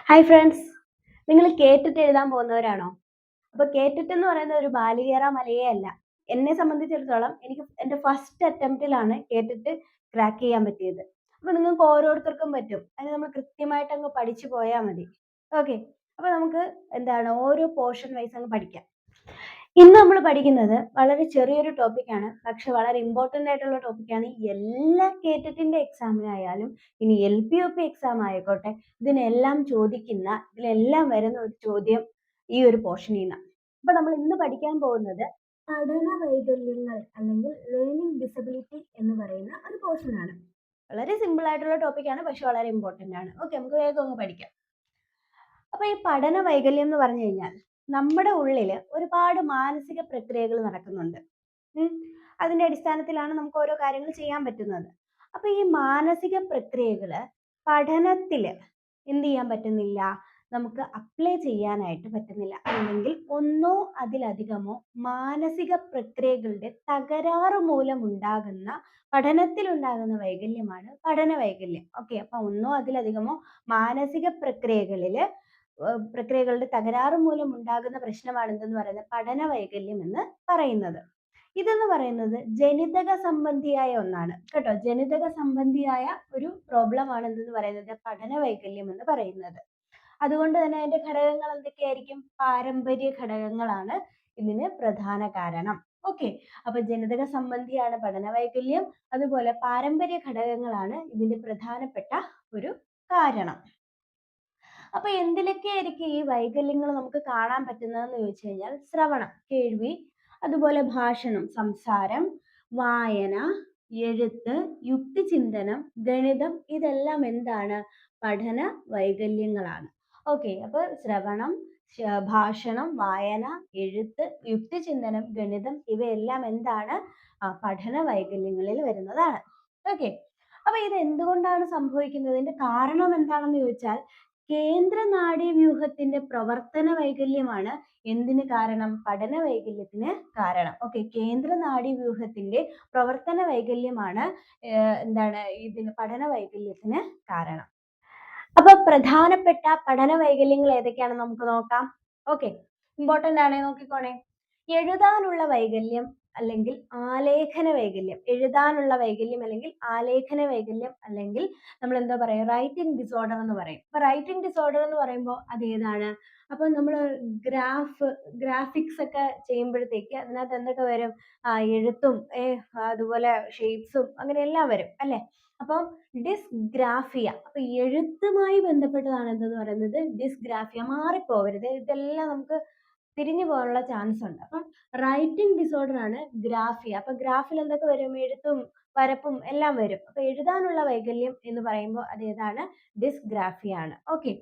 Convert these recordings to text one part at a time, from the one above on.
Hi friends, നിങ്ങൾ കേട്ടിട്ട് എഴുതാൻ പോകുന്നവരാണോ? അപ്പൊ കേട്ടിട്ട് എന്ന് പറയുന്നത് ഒരു ബാലികേറ മലയേ അല്ല. എന്നെ സംബന്ധിച്ചിടത്തോളം എനിക്ക് എൻ്റെ ഫസ്റ്റ് അറ്റംപ്റ്റിലാണ് കേട്ടിട്ട് ക്രാക്ക് ചെയ്യാൻ പറ്റിയത്. അപ്പൊ നിങ്ങൾക്ക് ഓരോരുത്തർക്കും പറ്റും. അതിന് നമ്മൾ കൃത്യമായിട്ട് അങ്ങ് പഠിച്ചു പോയാൽ മതി. ഓക്കെ. അപ്പൊ നമുക്ക് ഓരോ പോർഷൻ വൈസ് അങ്ങ് പഠിക്കാം. ഇന്ന് നമ്മൾ പഠിക്കുന്നത് വളരെ ചെറിയൊരു ടോപ്പിക്കാണ്. പക്ഷെ വളരെ ഇമ്പോർട്ടന്റ് ആയിട്ടുള്ള ടോപ്പിക്കാണ്. എല്ലാ കേറ്ററ്റിന്റെ എക്സാമിനായാലും ഇനി LP, UP എക്സാം ആയിക്കോട്ടെ, ഇതിലെല്ലാം വരുന്ന ഒരു ചോദ്യം ഈ ഒരു പോർഷനിൽ നിന്നാണ്. അപ്പൊ നമ്മൾ ഇന്ന് പഠിക്കാൻ പോകുന്നത് പഠന വൈകല്യങ്ങൾ അല്ലെങ്കിൽ ലേണിംഗ് ഡിസബിലിറ്റി എന്ന് പറയുന്ന ഒരു പോർഷനാണ്. വളരെ സിമ്പിൾ ആയിട്ടുള്ള ടോപ്പിക്കാണ്, പക്ഷെ വളരെ ഇമ്പോർട്ടന്റ് ആണ്. ഓക്കെ, നമുക്ക് വേഗം ഒന്ന് പഠിക്കാം. അപ്പൊ ഈ പഠന വൈകല്യം എന്ന് പറഞ്ഞു കഴിഞ്ഞാൽ നമ്മുടെ ഉള്ളില് ഒരുപാട് മാനസിക പ്രക്രിയകൾ നടക്കുന്നുണ്ട്. ഉം. അതിന്റെ അടിസ്ഥാനത്തിലാണ് നമുക്ക് ഓരോ കാര്യങ്ങൾ ചെയ്യാൻ പറ്റുന്നത്. അപ്പൊ ഈ മാനസിക പ്രക്രിയകള് പഠനത്തില് എന്ത് ചെയ്യാൻ പറ്റുന്നില്ല, നമുക്ക് അപ്ലൈ ചെയ്യാനായിട്ട് പറ്റുന്നില്ല. അല്ലെങ്കിൽ ഒന്നോ അതിലധികമോ മാനസിക പ്രക്രിയകളുടെ തകരാറ് മൂലം ഉണ്ടാകുന്ന പഠനത്തിൽ ഉണ്ടാകുന്ന വൈകല്യമാണ് പഠന വൈകല്യം. ഓക്കെ, അപ്പൊ ഒന്നോ അതിലധികമോ മാനസിക പ്രക്രിയകളുടെ തകരാറ് മൂലം ഉണ്ടാകുന്ന പ്രശ്നമാണ് എന്തെന്ന് പറയുന്നത് പഠന വൈകല്യം എന്ന് പറയുന്നത്. ഇതെന്ന് പറയുന്നത് ജനിതക സംബന്ധിയായ ഒന്നാണ് കേട്ടോ. ജനിതക സംബന്ധിയായ ഒരു പ്രോബ്ലം ആണ് എന്തെന്ന് പറയുന്നത് പഠന വൈകല്യം എന്ന് പറയുന്നത്. അതുകൊണ്ട് തന്നെ അതിന്റെ ഘടകങ്ങൾ എന്തൊക്കെയായിരിക്കും? പാരമ്പര്യ ഘടകങ്ങളാണ് ഇതിന് പ്രധാന കാരണം. ഓക്കെ, അപ്പൊ ജനിതക സംബന്ധിയാണ് പഠന വൈകല്യം, അതുപോലെ പാരമ്പര്യ ഘടകങ്ങളാണ് ഇതിന്റെ പ്രധാനപ്പെട്ട ഒരു കാരണം. അപ്പൊ എന്തിലൊക്കെ ആയിരിക്കും ഈ വൈകല്യങ്ങൾ നമുക്ക് കാണാൻ പറ്റുന്നതെന്ന് ചോദിച്ചു കഴിഞ്ഞാൽ ശ്രവണം, കേൾവി, അതുപോലെ ഭാഷണം, സംസാരം, വായന, എഴുത്ത്, യുക്തിചിന്തനം, ഗണിതം, ഇതെല്ലാം എന്താണ്? പഠന വൈകല്യങ്ങളാണ്. ഓക്കെ, അപ്പൊ ശ്രവണം, ഭാഷണം, വായന, എഴുത്ത്, യുക്തിചിന്തനം, ഗണിതം, ഇവയെല്ലാം എന്താണ്? പഠന വൈകല്യങ്ങളിൽ വരുന്നതാണ്. ഓക്കെ, അപ്പൊ ഇത് എന്തുകൊണ്ടാണ് സംഭവിക്കുന്നത്? ഇതിന്റെ കാരണം എന്താണെന്ന് ചോദിച്ചാൽ കേന്ദ്ര നാഡീവ്യൂഹത്തിന്റെ പ്രവർത്തന വൈകല്യമാണ് എന്തിന് കാരണം? പഠന വൈകല്യത്തിന് കാരണം. ഓക്കെ, കേന്ദ്ര നാഡീവ്യൂഹത്തിന്റെ പ്രവർത്തന വൈകല്യമാണ് ഇതിന് പഠന വൈകല്യത്തിന് കാരണം. അപ്പൊ പ്രധാനപ്പെട്ട പഠന വൈകല്യങ്ങൾ ഏതൊക്കെയാണെന്ന് നമുക്ക് നോക്കാം. ഓക്കെ, ഇമ്പോർട്ടന്റ് ആണേ, നോക്കിക്കോണേ. എഴുതാനുള്ള വൈകല്യം അല്ലെങ്കിൽ ആലേഖന വൈകല്യം. എഴുതാനുള്ള വൈകല്യം അല്ലെങ്കിൽ ആലേഖന വൈകല്യം, അല്ലെങ്കിൽ നമ്മൾ എന്താ പറയാ, റൈറ്റിംഗ് ഡിസോർഡർ എന്ന് പറയും. അപ്പൊ റൈറ്റിംഗ് ഡിസോർഡർ എന്ന് പറയുമ്പോൾ അത് ഏതാണ്? അപ്പൊ നമ്മൾ ഗ്രാഫിക്സ് ഒക്കെ ചെയ്യുമ്പോഴത്തേക്ക് അതിനകത്ത് എന്തൊക്കെ വരും? എഴുത്തും അതുപോലെ ഷേപ്സും അങ്ങനെ എല്ലാം വരും അല്ലെ. അപ്പം ഡിസ്ഗ്രാഫിയ, അപ്പൊ എഴുത്തുമായി ബന്ധപ്പെട്ടതാണ് എന്തെന്ന് പറയുന്നത് ഡിസ്ഗ്രാഫിയ. മാറിപ്പോവരുത്, ഇതെല്ലാം നമുക്ക് തിരിഞ്ഞു പോകാനുള്ള ചാൻസ് ഉണ്ട്. അപ്പം റൈറ്റിംഗ് ഡിസോർഡർ ആണ് ഗ്രാഫിയ. അപ്പൊ ഗ്രാഫിൽ എന്തൊക്കെ വരും? എഴുത്തും വരപ്പും എല്ലാം വരും. അപ്പൊ എഴുതാനുള്ള വൈകല്യം എന്ന് പറയുമ്പോൾ അത് ഏതാണ്? ഡിസ്ഗ്രാഫിയ ആണ്. ഓക്കെ,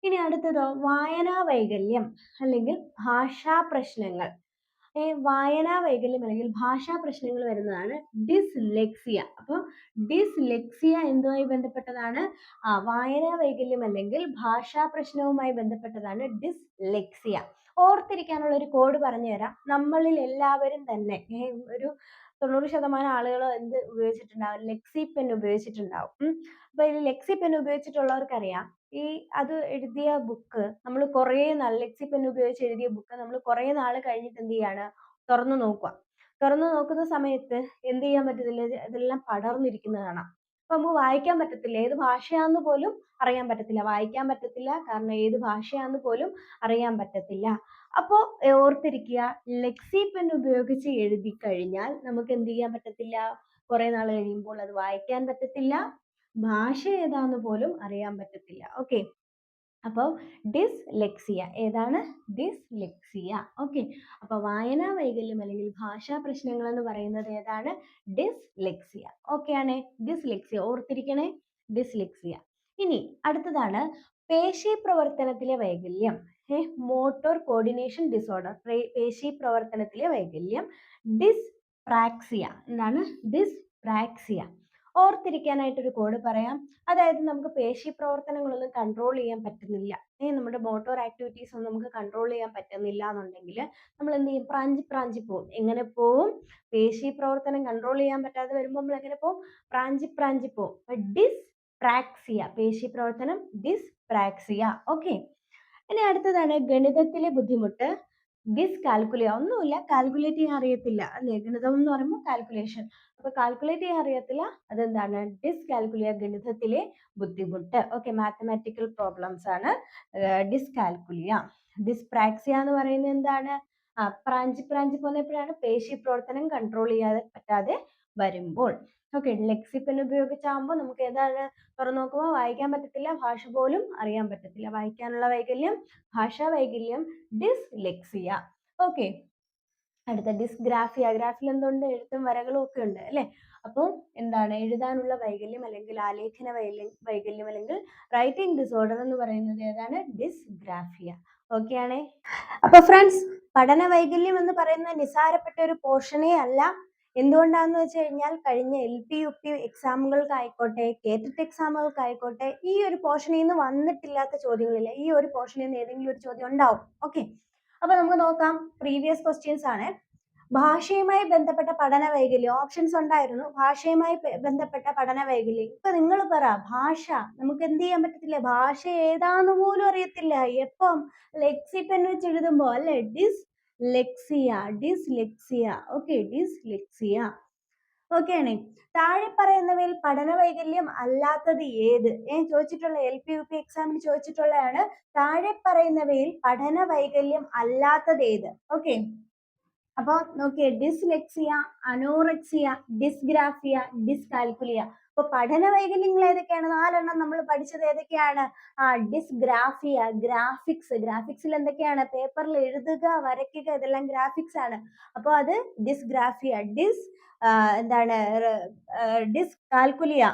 ഇനി അടുത്തതോ വായനാ വൈകല്യം അല്ലെങ്കിൽ ഭാഷാ പ്രശ്നങ്ങൾ. വായനാ വൈകല്യം അല്ലെങ്കിൽ ഭാഷാ പ്രശ്നങ്ങൾ വരുന്നതാണ് ഡിസ്ലെക്സിയ. അപ്പോൾ ഡിസ്ലെക്സിയ എന്തുമായി ബന്ധപ്പെട്ടതാണ്? വായനാ വൈകല്യം അല്ലെങ്കിൽ ഭാഷാ പ്രശ്നവുമായി ബന്ധപ്പെട്ടതാണ് ഡിസ്ലെക്സിയ. ഓർത്തിരിക്കാനുള്ള ഒരു കോഡ് പറഞ്ഞു തരാം. നമ്മളിൽ എല്ലാവരും തന്നെ ഒരു 90% ആളുകൾ എന്ത് ഉപയോഗിച്ചിട്ടുണ്ടാവും? ലെക്സി പെൻ ഉപയോഗിച്ചിട്ടുണ്ടാവും. അപ്പൊ ഈ ലെക്സി പെൻ ഉപയോഗിച്ചിട്ടുള്ളവർക്കറിയാം, അത് എഴുതിയ ബുക്ക് നമ്മൾ കുറേ നാൾ, ലെക്സി പെൻ ഉപയോഗിച്ച് എഴുതിയ ബുക്ക് നമ്മൾ കുറേ നാൾ കഴിഞ്ഞിട്ട് എന്ത് ചെയ്യാണ്? തുറന്നു നോക്കുക. തുറന്നു നോക്കുന്ന സമയത്ത് എന്ത് ചെയ്യാൻ പറ്റത്തില്ല? ഇതെല്ലാം പടർന്നിരിക്കുന്നത് കാണാം. അപ്പൊ നമുക്ക് വായിക്കാൻ പറ്റത്തില്ല, ഏത് ഭാഷയാന്ന് പോലും അറിയാൻ പറ്റത്തില്ല. വായിക്കാൻ പറ്റത്തില്ല, കാരണം ഏത് ഭാഷയാന്ന് പോലും അറിയാൻ പറ്റത്തില്ല. അപ്പോ ഓർത്തിരിക്കുക, ലെക്സി പെൻ ഉപയോഗിച്ച് എഴുതി കഴിഞ്ഞാൽ നമുക്ക് എന്ത് ചെയ്യാൻ പറ്റത്തില്ല? കുറെ നാൾ കഴിയുമ്പോൾ അത് വായിക്കാൻ പറ്റത്തില്ല, ഭാഷ ഏതാന്ന് പോലും അറിയാൻ പറ്റത്തില്ല. ഓക്കെ, അപ്പോൾ ഡിസ്ലെക്സിയ ഏതാണ്? ഡിസ്ലെക്സിയ. ഓക്കെ, അപ്പൊ വായനാ വൈകല്യം അല്ലെങ്കിൽ ഭാഷാ പ്രശ്നങ്ങൾ എന്ന് പറയുന്നത് ഏതാണ്? ഡിസ്ലെക്സിയ. ഓക്കെ ആണേ, ഡിസ്ലെക്സിയ ഓർത്തിരിക്കണേ, ഡിസ്ലെക്സിയ. ഇനി അടുത്തതാണ് പേശി പ്രവർത്തനത്തിലെ വൈകല്യം. മോട്ടോർ കോർഡിനേഷൻ ഡിസോർഡർ, പേശി പ്രവർത്തനത്തിലെ വൈകല്യം. ഡിസ്പ്രാക്സിയ. എന്താണ്? ഡിസ്പ്രാക്സിയ. ഓർത്തിരിക്കാനായിട്ടൊരു കോഡ് പറയാം. അതായത് നമുക്ക് പേശി പ്രവർത്തനങ്ങളൊന്നും കൺട്രോൾ ചെയ്യാൻ പറ്റുന്നില്ല, നമ്മുടെ മോട്ടോർ ആക്ടിവിറ്റീസ് ഒന്നും നമുക്ക് കൺട്രോൾ ചെയ്യാൻ പറ്റുന്നില്ല എന്നുണ്ടെങ്കിൽ നമ്മൾ എന്ത് ചെയ്യും? പ്രാഞ്ചി പോവും. എങ്ങനെ പോവും? പേശി പ്രവർത്തനം കൺട്രോൾ ചെയ്യാൻ പറ്റാതെ വരുമ്പോൾ നമ്മൾ എങ്ങനെ പോവും? പ്രാഞ്ചി പോവും. ഡിസ്പ്രാക്സിയ, പേശി പ്രവർത്തനം ഡിസ്പ്രാക്സിയ. ഓക്കെ. ഇനി അടുത്തതാണ് ഗണിതത്തിലെ ബുദ്ധിമുട്ട്. ഡിസ്കാൽക്കുലിയ. ഒന്നുമില്ല, കാൽക്കുലേറ്റ് ചെയ്യാൻ അറിയത്തില്ല അല്ലേ? ഗണിതം എന്ന് പറയുമ്പോൾ കാൽക്കുലേഷൻ. അപ്പൊ കാൽക്കുലേറ്റ് ചെയ്യാൻ അറിയത്തില്ല, അതെന്താണ്? ഡിസ്കാൽക്കുലിയ, ഗണിതത്തിലെ ബുദ്ധിമുട്ട്. ഓക്കെ, മാത്തമാറ്റിക്കൽ പ്രോബ്ലംസ് ആണ് ഡിസ്കാൽക്കുലിയ. ഡിസ്പ്രാക്സിയ എന്ന് പറയുന്നത് എന്താണ്? പ്രാഞ്ചി പ്രാഞ്ചി പോകുന്നപ്പോഴാണ് പേശി പ്രവർത്തനം കൺട്രോൾ ചെയ്യാതെ പറ്റാതെ വരുമ്പോൾ. ഓക്കെ, ലെക്സിപ്പൻ ഉപയോഗിച്ചാകുമ്പോൾ നമുക്ക് ഏതാണ് തുറന്നു നോക്കുമ്പോൾ വായിക്കാൻ പറ്റത്തില്ല, ഭാഷ പോലും അറിയാൻ പറ്റത്തില്ല. വായിക്കാനുള്ള വൈകല്യം, ഭാഷാ വൈകല്യം, ഡിസ്ലെക്സിയ. ഓക്കെ, അടുത്ത ഡിസ്ഗ്രാഫിയ. ഗ്രാഫിൽ എന്തുണ്ട്? എഴുത്തും വരകളും ഒക്കെ ഉണ്ട് അല്ലെ? അപ്പോൾ എന്താണ്? എഴുതാനുള്ള വൈകല്യം അല്ലെങ്കിൽ ആലേഖന വൈകല്യം അല്ലെങ്കിൽ റൈറ്റിംഗ് ഡിസോർഡർ എന്ന് പറയുന്നത് ഏതാണ്? ഡിസ്ഗ്രാഫിയ. ഓക്കെ ആണേ. അപ്പൊ ഫ്രണ്ട്സ്, പഠന വൈകല്യം എന്ന് പറയുന്ന നിസാരപ്പെട്ട ഒരു പോർഷനേ അല്ല. എന്തുകൊണ്ടാന്ന് വെച്ച് കഴിഞ്ഞാൽ കഴിഞ്ഞ LP UP എക്സാമുകൾക്കായിക്കോട്ടെ, കേറ്ററ്റ് എക്സാമുകൾക്കായിക്കോട്ടെ, ഈ ഒരു പോർഷനിൽ നിന്ന് വന്നിട്ടില്ലാത്ത ചോദ്യങ്ങളില്ല. ഈ ഒരു പോർഷനിൽ നിന്ന് ഏതെങ്കിലും ഒരു ചോദ്യം ഉണ്ടാവും. ഓക്കെ, അപ്പൊ നമുക്ക് നോക്കാം. പ്രീവിയസ് ക്വസ്റ്റ്യൻസ് ആണ്. ഭാഷയുമായി ബന്ധപ്പെട്ട പഠന വൈകല്യം ഓപ്ഷൻസ് ഉണ്ടായിരുന്നു. ഭാഷയുമായി ബന്ധപ്പെട്ട പഠന വൈകല്യം. ഇപ്പൊ നിങ്ങൾ പറ, ഭാഷ നമുക്ക് എന്ത് ചെയ്യാൻ പറ്റത്തില്ല, ഭാഷ ഏതാന്ന് പോലും അറിയത്തില്ല. എപ്പം? ലെക്സിപ്പൻ വെച്ച് എഴുതുമ്പോ അല്ലെ? ഡിസ്ലെക്സിയ. Okay, dyslexia. ഓക്കെ ആണ്. താഴെ പറയുന്നവയിൽ പഠന വൈകല്യം അല്ലാത്തത് ഏത്? ചോദിച്ചിട്ടുള്ള LP UP എക്സാമിന് ചോദിച്ചിട്ടുള്ളതാണ്. താഴെ പറയുന്നവയിൽ പഠന വൈകല്യം അല്ലാത്തത് ഏത്? ഓക്കെ, അപ്പൊ നോക്കിയേ, ഡിസ്ലെക്സിയ, അനോറക്സിയ, ഡിസ്ഗ്രാഫിയ, ഡിസ്കാൽക്കുലിയ. അപ്പൊ പഠന വൈകല്യങ്ങൾ ഏതൊക്കെയാണ്? 4 നമ്മൾ പഠിച്ചത് ഏതൊക്കെയാണ്? ഡിസ്ഗ്രാഫിയ, ഗ്രാഫിക്സിൽ എന്തൊക്കെയാണ്? പേപ്പറിൽ എഴുതുക, വരയ്ക്കുക, ഇതെല്ലാം ഗ്രാഫിക്സ് ആണ്. അപ്പൊ അത് ഡിസ്ഗ്രാഫിയ. എന്താണ്? ഡിസ്കാൽക്കുലിയ.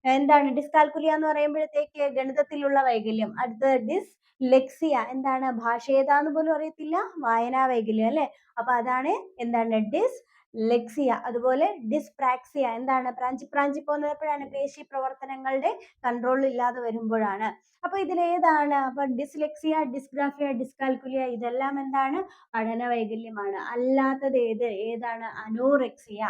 എന്താണ് ഡിസ്കാൽക്കുലിയ എന്ന് പറയുമ്പോഴത്തേക്ക്? ഗണിതത്തിലുള്ള വൈകല്യം. അടുത്ത ഡിസ്ലെക്സിയ, എന്താണ്? ഭാഷ ഏതാന്ന് പോലും അറിയത്തില്ല, വായനാ വൈകല്യം അല്ലെ? അപ്പൊ അതാണ് എന്താണ്? ഡിസ്ലെക്സിയ. അതുപോലെ ഡിസ്പ്രാക്സിയ, എന്താണ്? പ്രാഞ്ചി പോകുന്നപ്പോഴാണ്, പേശി പ്രവർത്തനങ്ങളുടെ കൺട്രോൾ ഇല്ലാതെ വരുമ്പോഴാണ്. അപ്പൊ ഇതിലേതാണ്? അപ്പൊ ഡിസ്ലെക്സിയ, ഡിസ്ഗ്രാഫിയ, ഡിസ്കാൽക്കുലിയ ഇതെല്ലാം എന്താണ്? പഠന വൈകല്യമാണ്. അല്ലാത്തത് ഏതാണ്? അനോറെക്സിയ.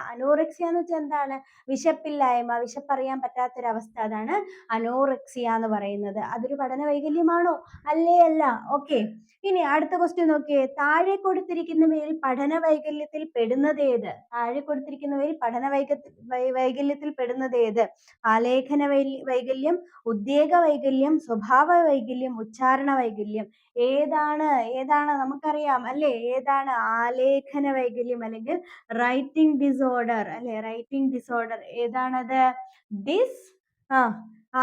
എന്ന് വെച്ചാൽ എന്താണ്? വിശപ്പില്ലായ്മ, വിശപ്പറിയാൻ പറ്റാത്തൊരവസ്ഥ, അതാണ് അനോറെക്സിയ എന്ന് പറയുന്നത്. അതൊരു പഠന വൈകല്യമാണോ? അല്ല. ഓക്കെ, ഇനി അടുത്ത ക്വസ്റ്റ്യൻ നോക്കിയേ. താഴെ കൊടുത്തിരിക്കുന്നവയിൽ പഠന വൈകല്യത്തിൽ പെടുന്നത് ഏത്? വൈകല്യത്തിൽ പെടുന്നത് ഏത്? ആലേഖന വൈകല്യം, ഉദ്വേഗ വൈകല്യം, സ്വഭാവ വൈകല്യം, ഉച്ചാരണ വൈകല്യം. ഏതാണ്? നമുക്കറിയാം അല്ലെ? ഏതാണ്? ആലേഖന വൈകല്യം അല്ലെങ്കിൽ റൈറ്റിംഗ് ഡിസോർഡർ അല്ലെ? റൈറ്റിംഗ് ഡിസോർഡർ ഏതാണത്?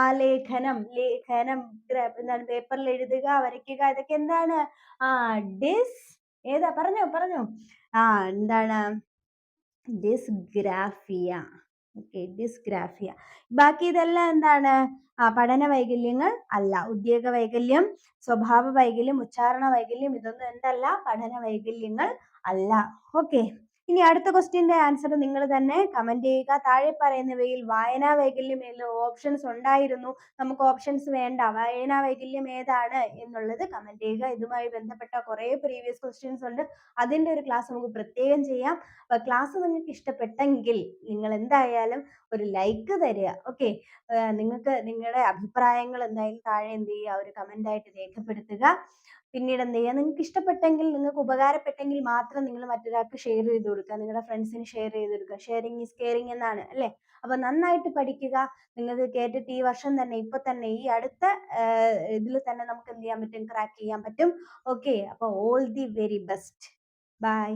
ആലേഖനം, ലേഖനം, എന്താണ്? പേപ്പറിൽ എഴുതുക, വരയ്ക്കുക, ഇതൊക്കെ എന്താണ്? ഏതാ? പറഞ്ഞോ. എന്താണ്? ഡിസ്ഗ്രാഫിയ. Okay, dysgraphia. ബാക്കി ഇതെല്ലാം എന്താണ്? പഠന വൈകല്യങ്ങൾ അല്ല. ഉദ്വേഗ വൈകല്യം, സ്വഭാവ വൈകല്യം, ഉച്ചാരണ വൈകല്യം ഇതൊന്നും എന്തല്ല? പഠന വൈകല്യങ്ങൾ അല്ല. ഓക്കെ, ഇനി അടുത്ത ക്വസ്റ്റ്യന്റെ ആൻസർ നിങ്ങൾ തന്നെ കമന്റ് ചെയ്യുക. താഴെ പറയുന്നവയിൽ വായനാ വൈകല്യം ഓപ്ഷൻസ് ഉണ്ടായിരുന്നു, നമുക്ക് ഓപ്ഷൻസ് വേണ്ട, വായനാ വൈകല്യം ഏതാണ് എന്നുള്ളത് കമന്റ് ചെയ്യുക. ഇതുമായി ബന്ധപ്പെട്ട കുറെ പ്രീവിയസ് ക്വസ്റ്റ്യൻസ് ഉണ്ട്, അതിന്റെ ഒരു ക്ലാസ് നമുക്ക് പ്രത്യേകം ചെയ്യാം. അപ്പൊ ക്ലാസ് നിങ്ങൾക്ക് ഇഷ്ടപ്പെട്ടെങ്കിൽ നിങ്ങൾ എന്തായാലും ഒരു ലൈക്ക് തരിക. ഓക്കെ, നിങ്ങൾക്ക് നിങ്ങളുടെ അഭിപ്രായങ്ങൾ എന്തായാലും താഴെ എന്ത് ചെയ്യുക? ഒരു കമന്റ് ആയിട്ട് രേഖപ്പെടുത്തുക. പിന്നീട് എന്ത് ചെയ്യുക? നിങ്ങൾക്ക് ഇഷ്ടപ്പെട്ടെങ്കിൽ, നിങ്ങൾക്ക് ഉപകാരപ്പെട്ടെങ്കിൽ മാത്രം നിങ്ങൾ മറ്റൊരാൾക്ക് ഷെയർ ചെയ്ത് കൊടുക്കുക, നിങ്ങളുടെ ഫ്രണ്ട്സിന് ഷെയർ ചെയ്ത് കൊടുക്കുക. ഷെയറിങ് ഈസ് കെയറിങ് എന്നാണ് അല്ലേ? അപ്പൊ നന്നായിട്ട് പഠിക്കുക. നിങ്ങൾക്ക് കേട്ടിട്ട് ഈ വർഷം തന്നെ, ഇപ്പൊ തന്നെ, ഈ അടുത്ത ഇതിൽ തന്നെ നമുക്ക് എന്ത് ചെയ്യാൻ പറ്റും? ക്രാക്ക് ചെയ്യാൻ പറ്റും. ഓക്കെ, അപ്പൊ all the very best. By.